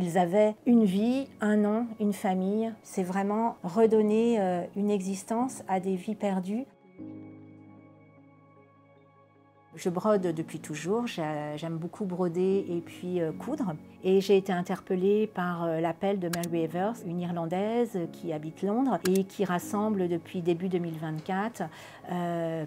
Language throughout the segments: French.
Ils avaient une vie, un nom, une famille. C'est vraiment redonner une existence à des vies perdues. Je brode depuis toujours, j'aime beaucoup broder et puis coudre. Et j'ai été interpellée par l'appel de Mary Evers, une Irlandaise qui habite Londres et qui rassemble depuis début 2024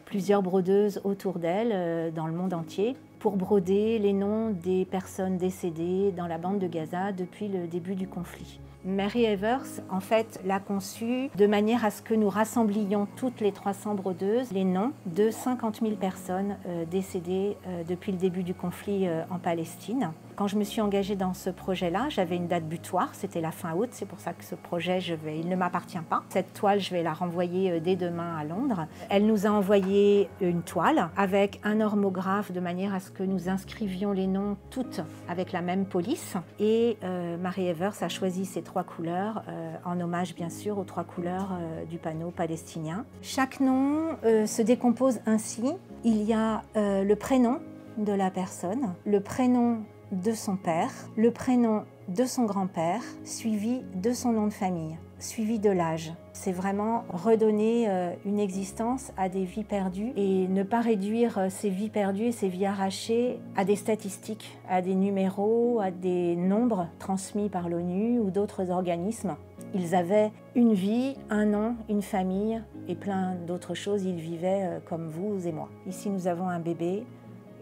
plusieurs brodeuses autour d'elle dans le monde entier pour broder les noms des personnes décédées dans la bande de Gaza depuis le début du conflit. Mary Evers, en fait, l'a conçu de manière à ce que nous rassemblions toutes les 300 brodeuses les noms de 50 000 personnes décédées depuis le début du conflit en Palestine. Quand je me suis engagée dans ce projet-là, j'avais une date butoir, c'était la fin août, c'est pour ça que ce projet, il ne m'appartient pas. Cette toile, je vais la renvoyer dès demain à Londres. Elle nous a envoyé une toile avec un normographe de manière à ce que nous inscrivions les noms toutes avec la même police. Et Mary Evers a choisi ces 3 couleurs, en hommage bien sûr aux 3 couleurs du panneau palestinien. Chaque nom se décompose ainsi. Il y a le prénom de la personne, le prénom de son père, le prénom de son grand-père, suivi de son nom de famille, suivi de l'âge. C'est vraiment redonner une existence à des vies perdues et ne pas réduire ces vies perdues et ces vies arrachées à des statistiques, à des numéros, à des nombres transmis par l'ONU ou d'autres organismes. Ils avaient une vie, un nom, une famille et plein d'autres choses. Ils vivaient comme vous et moi. Ici, nous avons un bébé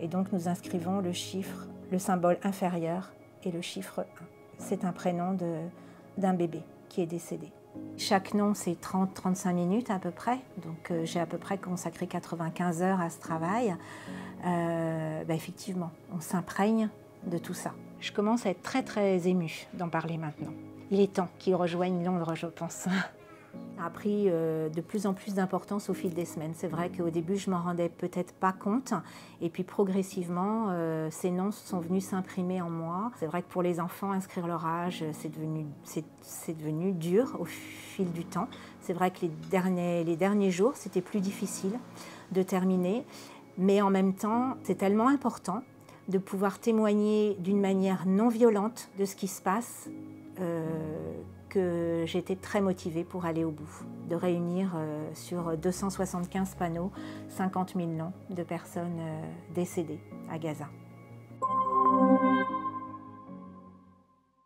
et donc nous inscrivons le chiffre, le symbole inférieur et le chiffre 1. C'est un prénom d'un bébé qui est décédé. Chaque nom, c'est 30-35 minutes à peu près. Donc j'ai à peu près consacré 95 heures à ce travail. Effectivement, on s'imprègne de tout ça. Je commence à être très émue d'en parler maintenant. Il est temps qu'ils rejoignent Londres, je pense. Ça a pris de plus en plus d'importance au fil des semaines. C'est vrai qu'au début, je m'en rendais peut-être pas compte. Et puis progressivement, ces noms sont venus s'imprimer en moi. C'est vrai que pour les enfants, inscrire leur âge, c'est devenu dur au fil du temps. C'est vrai que les derniers jours, c'était plus difficile de terminer. Mais en même temps, c'est tellement important de pouvoir témoigner d'une manière non violente de ce qui se passe que j'étais très motivée pour aller au bout, de réunir sur 275 panneaux 50 000 noms de personnes décédées à Gaza.